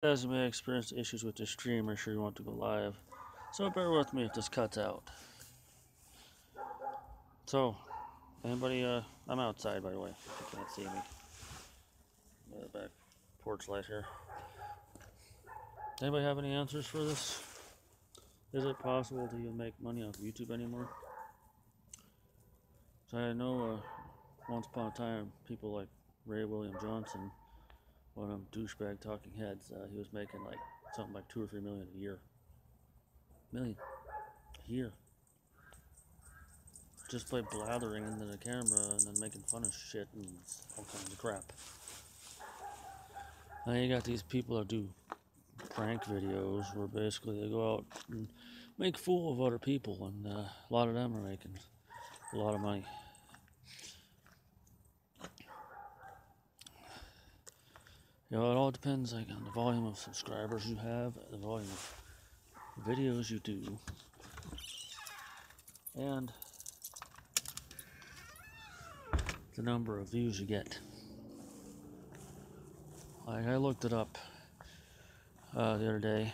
As you may experience issues with the stream, or sure you want to go live. So bear with me if this cuts out. So, anybody, I'm outside by the way, if you can't see me. Back porch light here. Anybody have any answers for this? Is it possible to even make money off YouTube anymore? So I know once upon a time, people like Ray William Johnson, one of them douchebag talking heads, he was making like something like 2 or 3 million a year. Million a year. Just by blathering into the camera and then making fun of shit and all kinds of crap. And then you got these people that do prank videos where basically they go out and make fool of other people, and a lot of them are making a lot of money. You know, it all depends like on the volume of subscribers you have, the volume of videos you do, and the number of views you get. Like I looked it up the other day,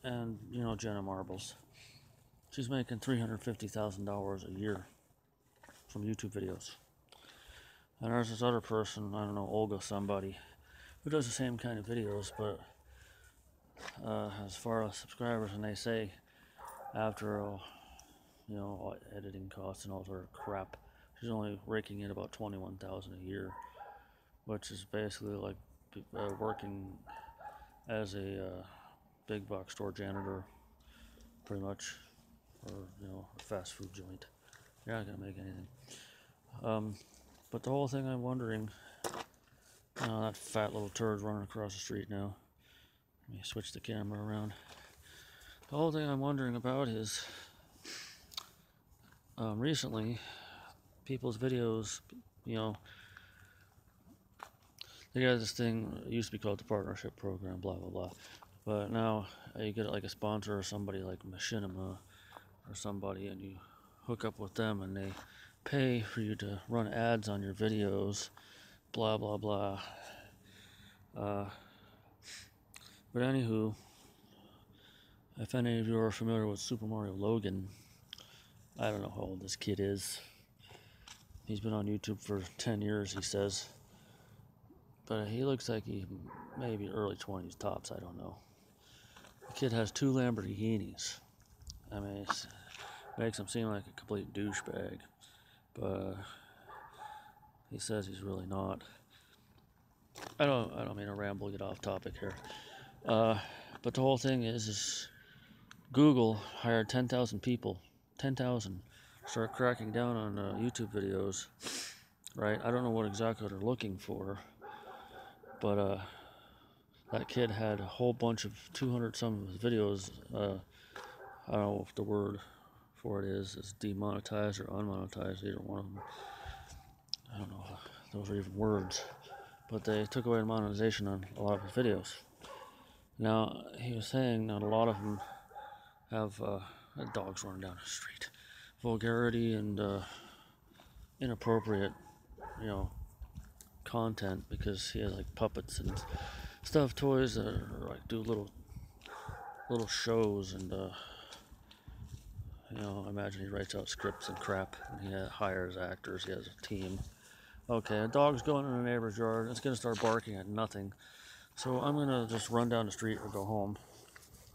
and you know Jenna Marbles, she's making $350,000 a year from YouTube videos. And there's this other person, I don't know, Olga somebody, who does the same kind of videos, but as far as subscribers, and they say after you know, editing costs and all sort of crap, she's only raking in about $21,000 a year, which is basically like working as a big box store janitor, pretty much, or you know, a fast food joint. You're not gonna make anything. But the whole thing I'm wondering, that fat little turd running across the street now. Let me switch the camera around. The whole thing I'm wondering about is, recently, people's videos, you know, they got this thing, it used to be called the partnership program, blah, blah, blah. But now you get like a sponsor or somebody like Machinima or somebody, and you hook up with them and they pay for you to run ads on your videos, blah, blah, blah. But anywho, if any of you are familiar with Super Mario Logan, I don't know how old this kid is. He's been on YouTube for 10 years, he says. But he looks like he maybe early 20s tops, I don't know. The kid has 2 Lamborghinis. I mean, it makes him seem like a complete douchebag. But he says he's really not. I don't mean to ramble, get off topic here. But the whole thing is Google hired 10,000 people, 10,000, start cracking down on YouTube videos, right? I don't know what exactly they're looking for, but that kid had a whole bunch of 200 some of his videos. I don't know if the word for it is demonetized or unmonetized, either one of them. I don't know if those are even words, but they took away the monetization on a lot of his videos. Now, he was saying that a lot of them have dogs running down the street, vulgarity and inappropriate, you know, content, because he has like puppets and stuffed toys that are like do little shows, and you know, I imagine he writes out scripts and crap, and he hires actors. He has a team. Okay, a dog's going in a neighbor's yard. It's gonna start barking at nothing. So I'm gonna just run down the street or go home.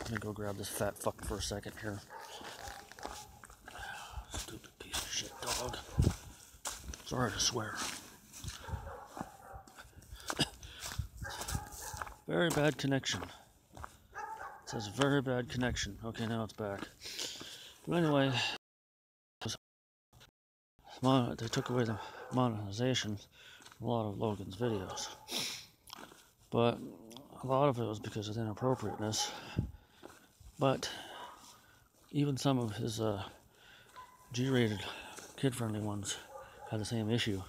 I'm gonna go grab this fat fuck for a second here. Stupid piece of shit dog. Sorry to swear. Very bad connection. It says very bad connection. Okay, now it's back. But anyway, they took away the monetization from a lot of Logan's videos. But a lot of it was because of inappropriateness. But even some of his G-rated, kid-friendly ones had the same issue.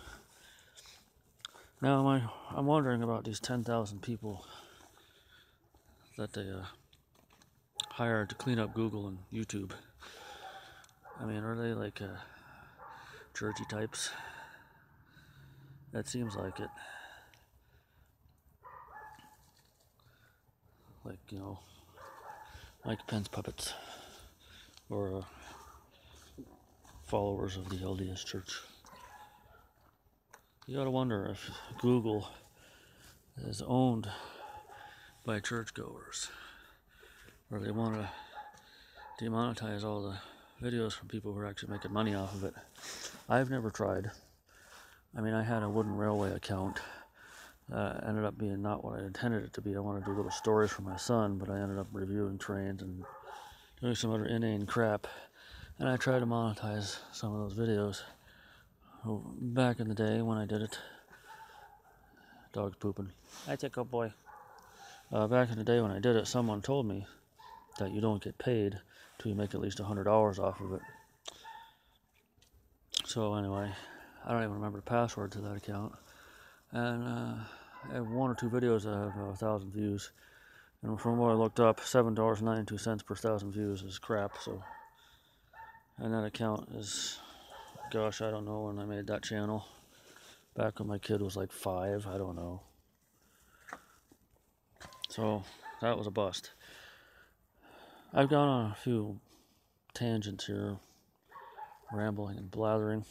Now I'm wondering about these 10,000 people that they hired to clean up Google and YouTube. I mean, are they like churchy types? That seems like it. like, you know, Mike Pence puppets, or followers of the LDS Church. You gotta wonder if Google is owned by churchgoers, or they want to demonetize all the videos from people who are actually making money off of it. I've never tried. I mean, I had a Wooden Railway account. Ended up being not what I intended it to be. I wanted to do little stories for my son, but I ended up reviewing trains and doing some other inane crap. And I tried to monetize some of those videos. Back in the day when I did it. Dog's pooping. Hi, Tickle Boy. Back in the day when I did it, someone told me that you don't get paid till you make at least $100 off of it. So anyway, I don't even remember the password to that account. And I have 1 or 2 videos that have 1,000 views. And from what I looked up, $7.92 per 1,000 views is crap. So, and that account is, gosh, I don't know when I made that channel. Back when my kid was like 5, I don't know. So that was a bust. I've gone on a few tangents here, rambling and blathering.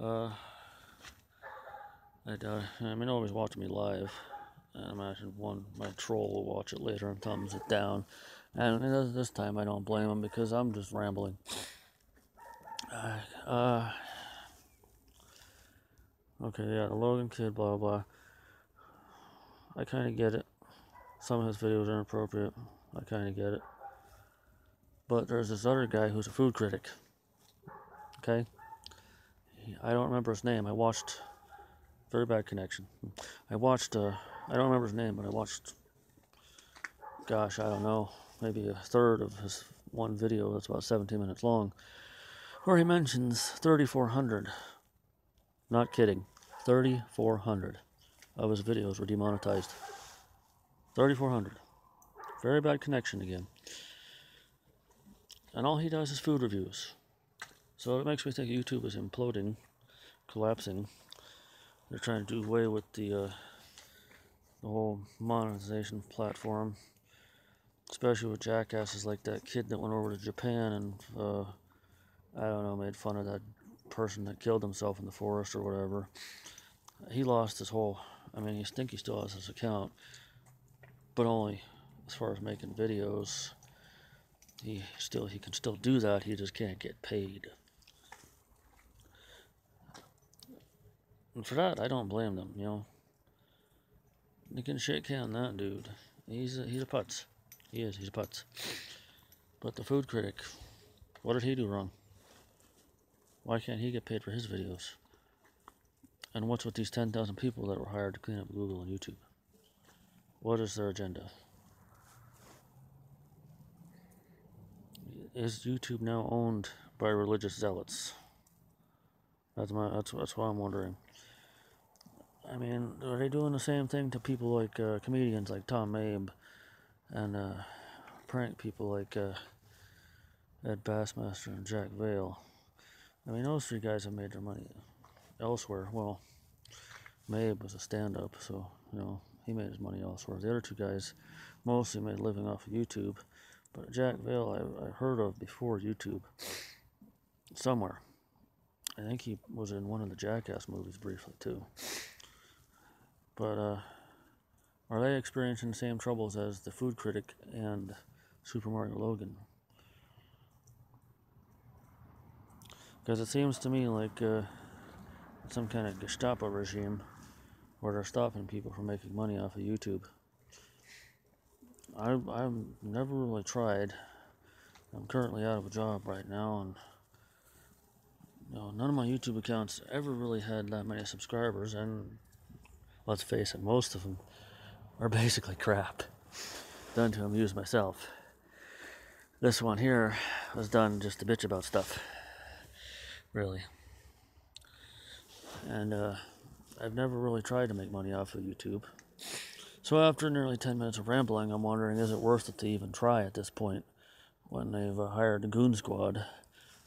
I mean, nobody's watching me live. I imagine my troll will watch it later and thumbs it down. And this time I don't blame him because I'm just rambling. Okay, yeah, the Logan kid, blah, blah. I kind of get it. Some of his videos are inappropriate. I kind of get it. But there's this other guy who's a food critic. Okay? I don't remember his name. I watched... Very bad connection. I watched... I don't remember his name, but I watched... Gosh, I don't know. Maybe a third of his one video that's about 17 minutes long. Where he mentions 3,400. Not kidding. 3,400 of his videos were demonetized. 3,400. Very bad connection again. And all he does is food reviews. So it makes me think YouTube is imploding, collapsing. They're trying to do away with the whole monetization platform, especially with jackasses like that kid that went over to Japan and I don't know, made fun of that person that killed himself in the forest or whatever. He lost his whole, I mean, I think he still has his account, but only as far as making videos. He can still do that, he just can't get paid. And for that, I don't blame them, you know. You can shake hand that dude. He's a putz. He's a putz. But the food critic, what did he do wrong? Why can't he get paid for his videos? And what's with these 10,000 people that were hired to clean up Google and YouTube? What is their agenda? Is YouTube now owned by religious zealots? That's what I'm wondering. I mean, are they doing the same thing to people like comedians like Tom Mabe and prank people like Ed Bassmaster and Jack Vale? I mean, those 3 guys have made their money elsewhere. Well, Mabe was a stand-up, so, you know, he made his money elsewhere. The other 2 guys mostly made a living off of YouTube. But Jack Vale, I heard of before YouTube. Somewhere. I think he was in one of the Jackass movies briefly, too. But, are they experiencing the same troubles as the food critic and Super Mario Logan? Because it seems to me like some kind of Gestapo regime where they're stopping people from making money off of YouTube. I've never really tried. I'm currently out of a job right now, and you know, none of my YouTube accounts ever really had that many subscribers, and let's face it, most of them are basically crap, done to amuse myself. This one here was done just to bitch about stuff, really. And I've never really tried to make money off of YouTube. So after nearly 10 minutes of rambling, I'm wondering, is it worth it to even try at this point when they've hired the Goon Squad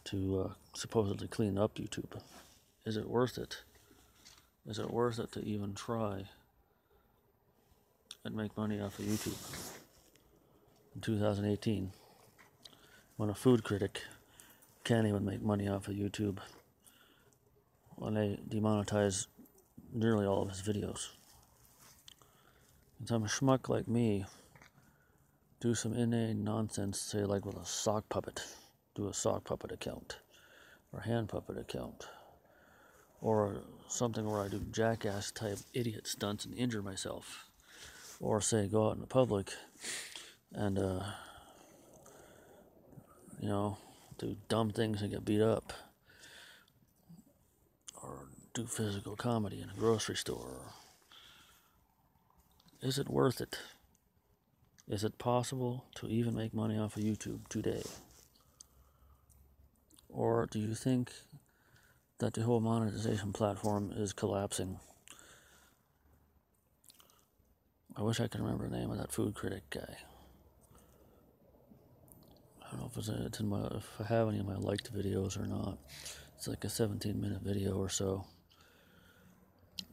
to supposedly clean up YouTube? Is it worth it? Is it worth it to even try and make money off of YouTube? in 2018 when a food critic can't even make money off of YouTube when they demonetize nearly all of his videos. And some schmuck like me do some inane nonsense, say like with a sock puppet, do a sock puppet account, or hand puppet account, or something where I do jackass type idiot stunts and injure myself, or say go out in the public and do dumb things and get beat up, or do physical comedy in a grocery store. Is it worth it? Is it possible to even make money off of YouTube today? Or do you think that the whole monetization platform is collapsing? I wish I could remember the name of that food critic guy. I don't know if I have any of my liked videos or not. It's like a 17-minute video or so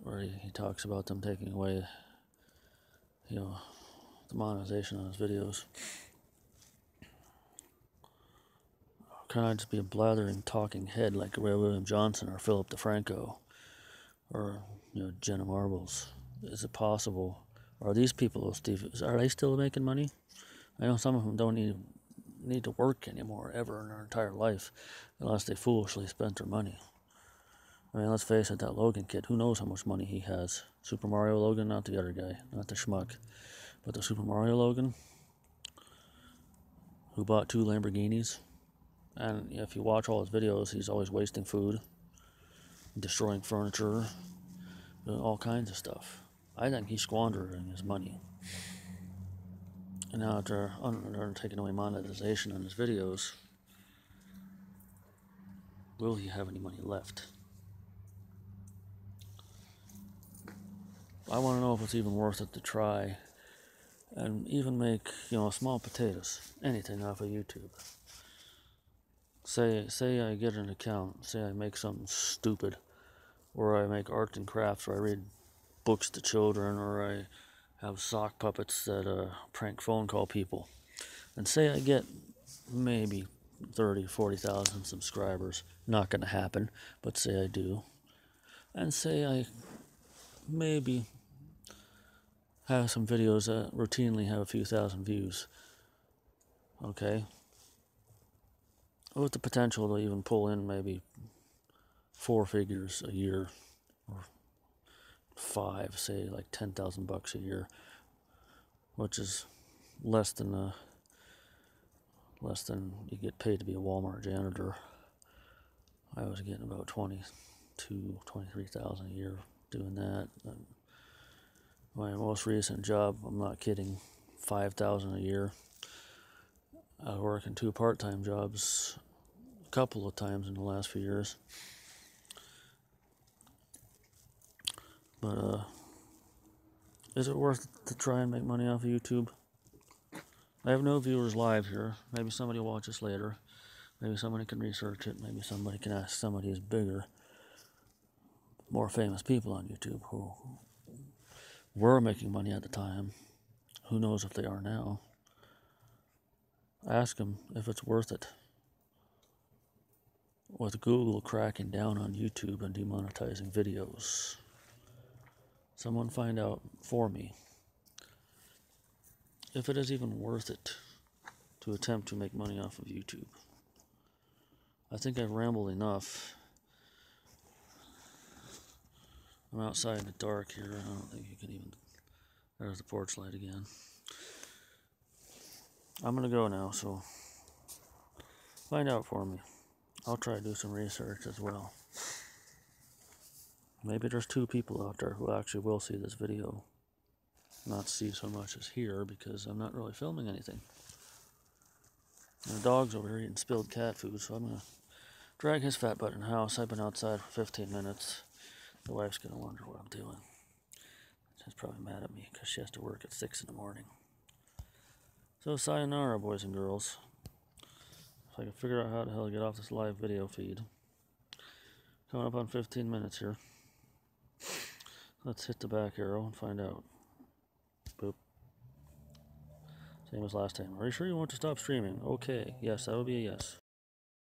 where he talks about them taking away, the monetization on his videos. Can I just be a blathering talking head like Ray William Johnson or Philip DeFranco or Jenna Marbles? Is it possible? Are these people, Steve, are they still making money? I know some of them don't need to work anymore ever in their entire life unless they foolishly spent their money. I mean, let's face it, that Logan kid, who knows how much money he has? Super Mario Logan, not the other guy, not the schmuck, but the Super Mario Logan who bought 2 Lamborghinis. And if you watch all his videos, he's always wasting food, destroying furniture, doing all kinds of stuff. I think he's squandering his money. And now that they're taking away monetization on his videos, will he have any money left? I want to know if it's even worth it to try and even make, small potatoes, anything off of YouTube. Say I get an account, say I make something stupid, or I make art and crafts, or I read books to children, or I have sock puppets that prank phone call people, and say I get maybe 30, 40,000 subscribers. Not going to happen, but say I do. And say I maybe have some videos that routinely have a few thousand views. Okay? With the potential to even pull in maybe 4 figures a year, or 5, say like $10,000 a year, which is less than you get paid to be a Walmart janitor. I was getting about 23,000 a year doing that. And my most recent job, I'm not kidding, 5,000 a year. I was working 2 part-time jobs a couple of times in the last few years. But is it worth it to try and make money off of YouTube? I have no viewers live here. Maybe somebody will watch this later. Maybe somebody can research it. Maybe somebody can ask somebody who's bigger, more famous people on YouTube who were making money at the time. Who knows if they are now? Ask them if it's worth it. With Google cracking down on YouTube and demonetizing videos. Someone find out for me if it is even worth it to attempt to make money off of YouTube. I think I've rambled enough. I'm outside in the dark here. I don't think you can even... There's the porch light again. I'm gonna go now, so find out for me. I'll try to do some research as well. Maybe there's 2 people out there who actually will see this video. Not see so much as here, because I'm not really filming anything. And the dog's over here eating spilled cat food, so I'm gonna drag his fat butt in the house. I've been outside for 15 minutes. The wife's gonna wonder what I'm doing. She's probably mad at me because she has to work at 6 in the morning. So sayonara, boys and girls. If I can figure out how the hell to get off this live video feed. Coming up on 15 minutes here. Let's hit the back arrow and find out. Boop. Same as last time. Are you sure you want to stop streaming? Okay, yes, that would be a yes.